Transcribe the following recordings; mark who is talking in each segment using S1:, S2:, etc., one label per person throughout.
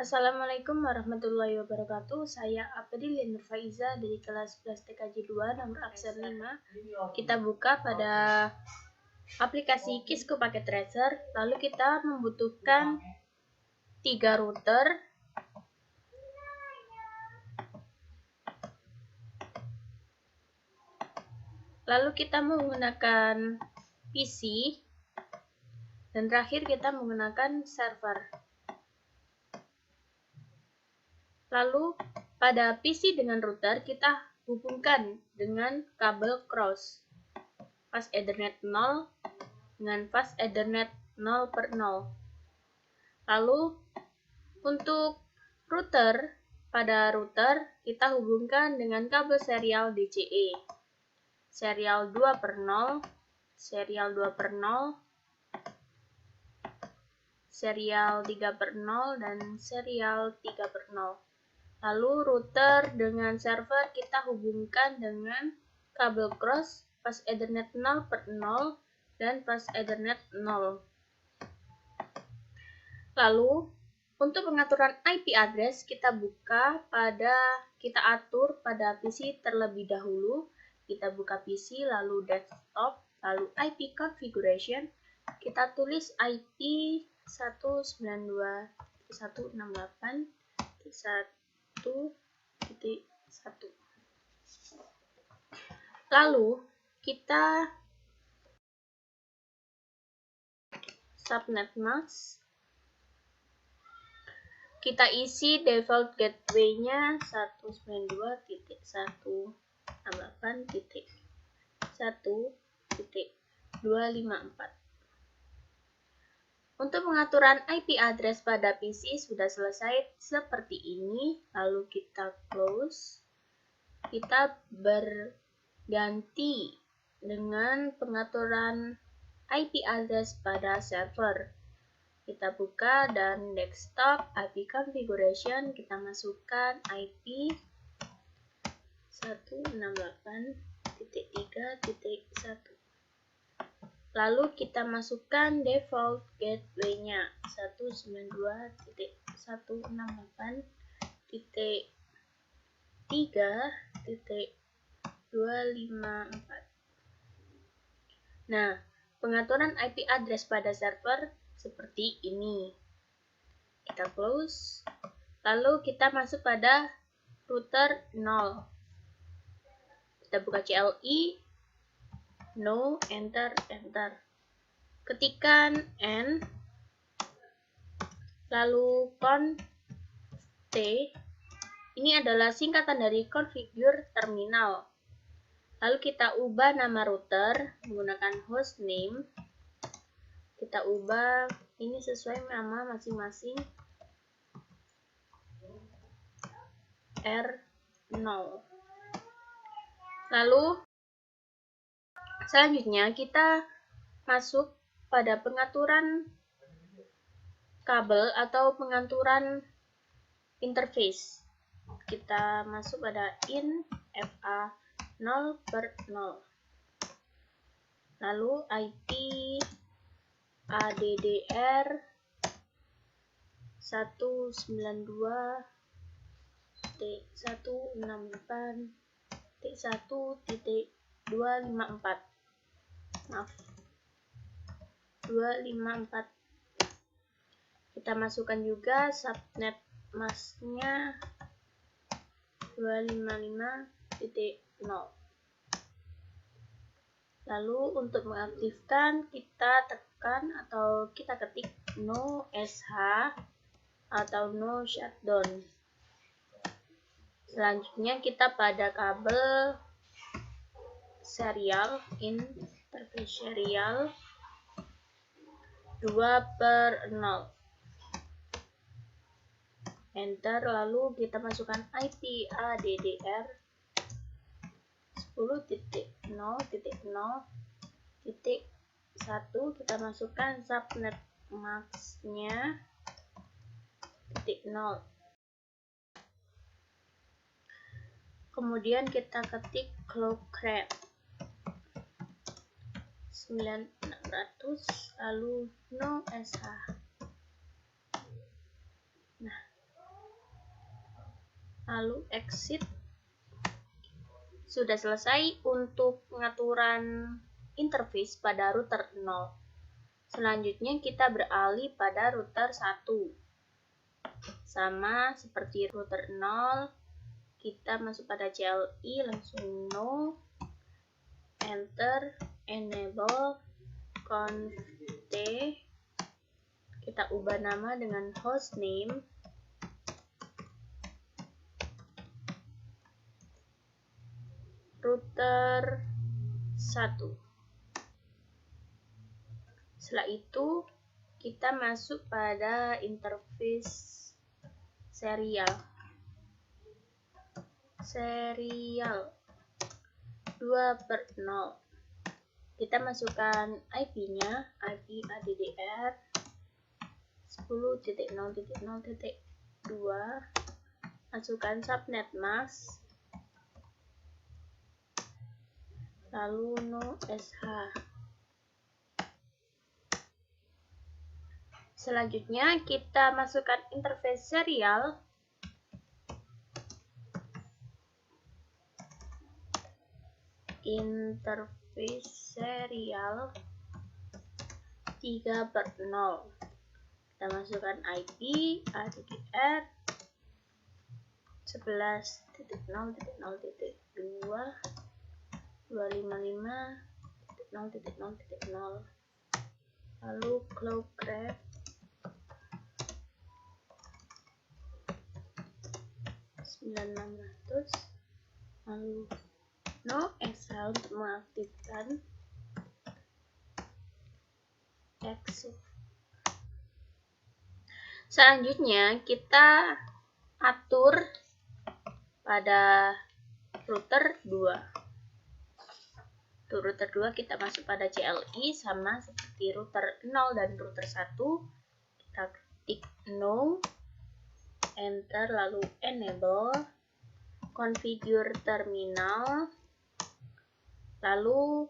S1: Assalamualaikum warahmatullahi wabarakatuh. Saya Apedilin Nurfaiza dari kelas 11 TKJ 2 nomor absen 5. Kita buka pada aplikasi Kisco Packet Tracer. Lalu kita membutuhkan 3 router, lalu kita menggunakan PC, dan terakhir kita menggunakan server. Lalu pada PC dengan router kita hubungkan dengan kabel cross fast Ethernet 0 dengan fast Ethernet 0/0. Lalu untuk router, pada router kita hubungkan dengan kabel serial DCE serial 2/0, serial 2/0, serial 3/0, dan serial 3/0. Lalu router dengan server kita hubungkan dengan kabel cross fast Ethernet 0/0 dan fast Ethernet 0. Lalu untuk pengaturan IP address kita atur pada PC terlebih dahulu. Kita buka PC, lalu desktop, lalu IP configuration. Kita tulis IP 192.168.1.1. Lalu kita subnet mask. Kita isi default gateway-nya 192.168.1.254. Untuk pengaturan IP address pada PC sudah selesai seperti ini. Lalu kita close. Kita berganti dengan pengaturan IP address pada server. Kita buka dan desktop IP configuration, kita masukkan IP 168.3.1. Lalu kita masukkan default gateway-nya 192.168.3.254. Nah, pengaturan IP address pada server seperti ini. Kita close. Lalu kita masuk pada router 0. Kita buka CLI. No, enter. Ketikkan N. Lalu conf T. Ini adalah singkatan dari configure terminal. Lalu kita ubah nama router menggunakan hostname. Kita ubah ini sesuai nama masing-masing R0. Lalu selanjutnya kita masuk pada pengaturan kabel atau pengaturan interface. Kita masuk pada in FA 0/0. Lalu IP ADDR 192.168.1.254. Maaf, 254. Kita masukkan juga subnet masknya 255.0. Lalu untuk mengaktifkan kita tekan atau kita ketik no SH atau no shutdown. Selanjutnya kita pada kabel serial interface serial 2/0. Enter, lalu kita masukkan IP ADDR 10.0.0.1. Kita masukkan subnet masknya 0. Kemudian kita ketik cloudcraft 9600, lalu no SH. Nah, lalu exit. Sudah selesai untuk pengaturan interface pada router 0. Selanjutnya kita beralih pada router 1. Sama seperti router 0, kita masuk pada CLI, langsung no, enter, enable, conft, kita ubah nama dengan hostname, router 1. Setelah itu kita masuk pada interface serial 2/0. Kita masukkan IP-nya, IP ADDR 10.0.0.2, masukkan subnet mask, lalu no sh. Selanjutnya kita masukkan interface serial serial 3/0. Kita masukkan IP ADDR 11.0.0.2 255.0.0.0, lalu cloud graph 9600, lalu no sh untuk mengaktifkan, exit. Selanjutnya kita atur pada router 2. Untuk router 2 kita masuk pada CLI sama seperti router 0 dan router 1. Kita ketik no, enter, lalu enable, configure terminal, lalu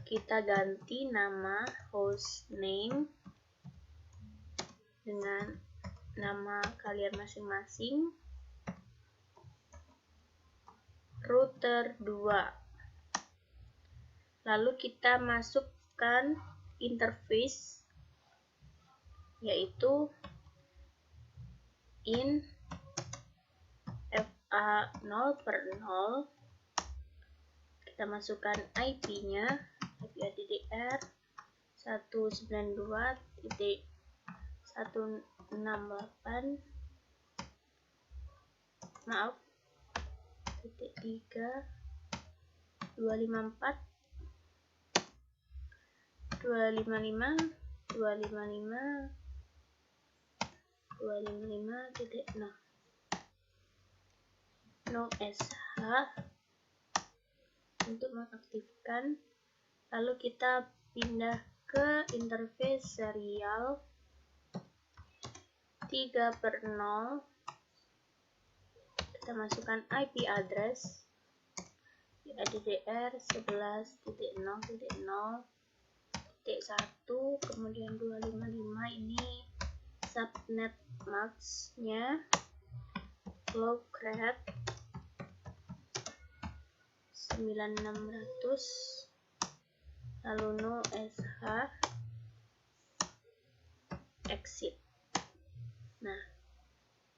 S1: kita ganti nama hostname dengan nama kalian masing-masing, router 2. Lalu kita masukkan interface yaitu in FA 0/0. Kita masukkan IP-nya, IP ADDR 192.168, maaf, .3 255 255.0 no sh untuk mengaktifkan. Lalu kita pindah ke interface serial 3/0. Kita masukkan IP address ADDR 11.0.0.1, kemudian 255, ini subnet mask-nya, cloud graph 9600, lalu no sh, exit. Nah,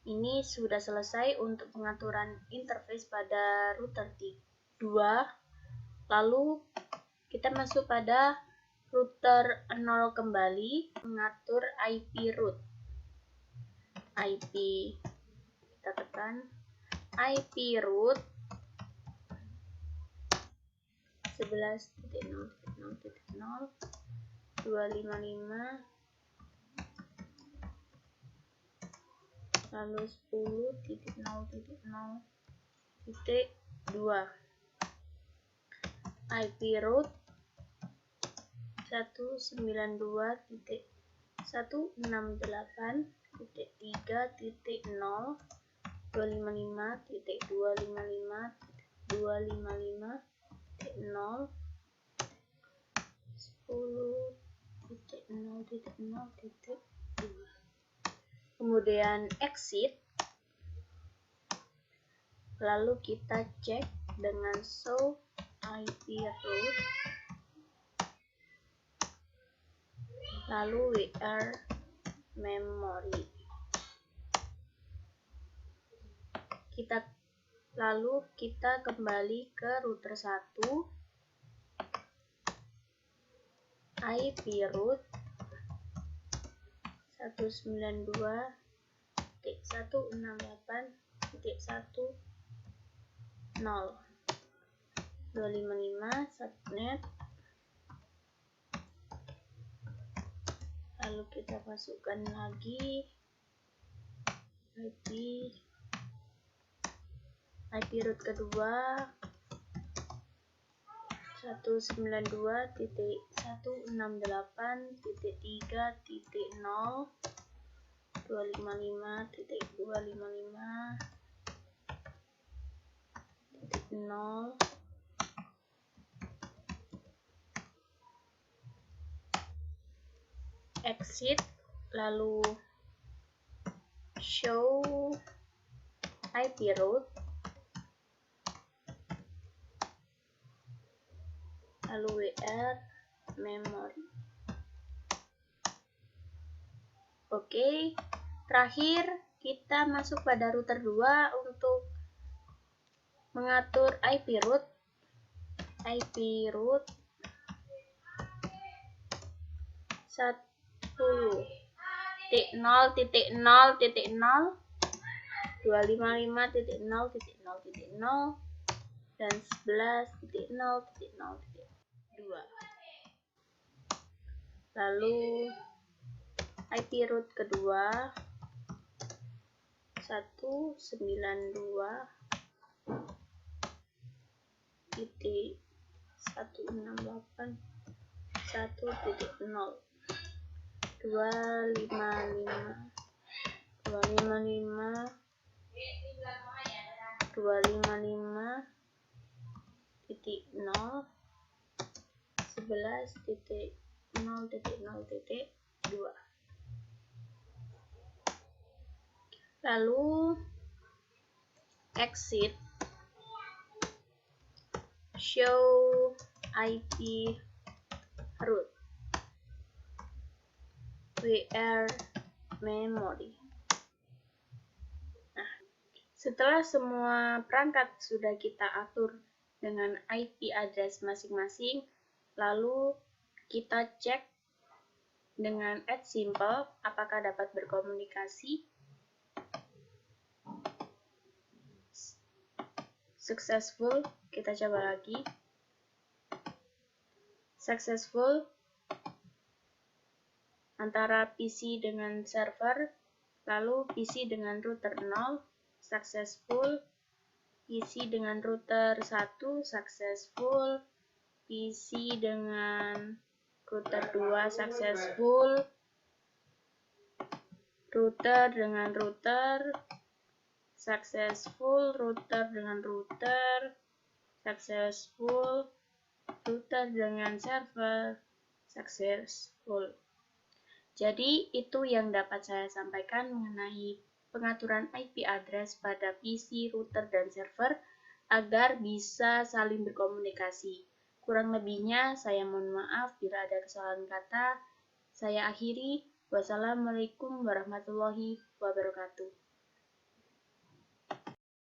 S1: ini sudah selesai untuk pengaturan interface pada router 2. Lalu kita masuk pada router 0 kembali, mengatur IP root. IP, kita tekan IP root 11.0.0.0 255, lalu 10.0.0.2. IP root 192.168.3.0 255.255.255.0 10.0.0.2. Kemudian exit. Lalu kita cek dengan show IP root, lalu where memory. Lalu kita kembali ke router 1, IP root 192.168.1.0 255 subnet. Lalu kita masukkan lagi IP root kedua 192.168.3.0 255.255.0 exit, lalu show IP root, lalu where memory. Oke, terakhir kita masuk pada router 2 untuk mengatur IP root 10.0.0.0 255.0.0.0 dan 11.0.0.2. Lalu IP root kedua 192.168.1.0 255.255.11.0.0.2 lalu exit, show IP root where memory. Nah, setelah semua perangkat sudah kita atur dengan IP address masing-masing, lalu kita cek dengan add simple apakah dapat berkomunikasi. Successful, kita coba lagi. Successful antara PC dengan server, lalu PC dengan router 0, successful, PC dengan router 1, successful, PC dengan router 2, successful, router dengan router, successful, router dengan router, successful, router dengan server, successful. Jadi itu yang dapat saya sampaikan mengenai pengaturan IP address pada PC, router, dan server agar bisa saling berkomunikasi. Kurang lebihnya saya mohon maaf bila ada kesalahan kata. Saya akhiri. Wassalamualaikum warahmatullahi wabarakatuh.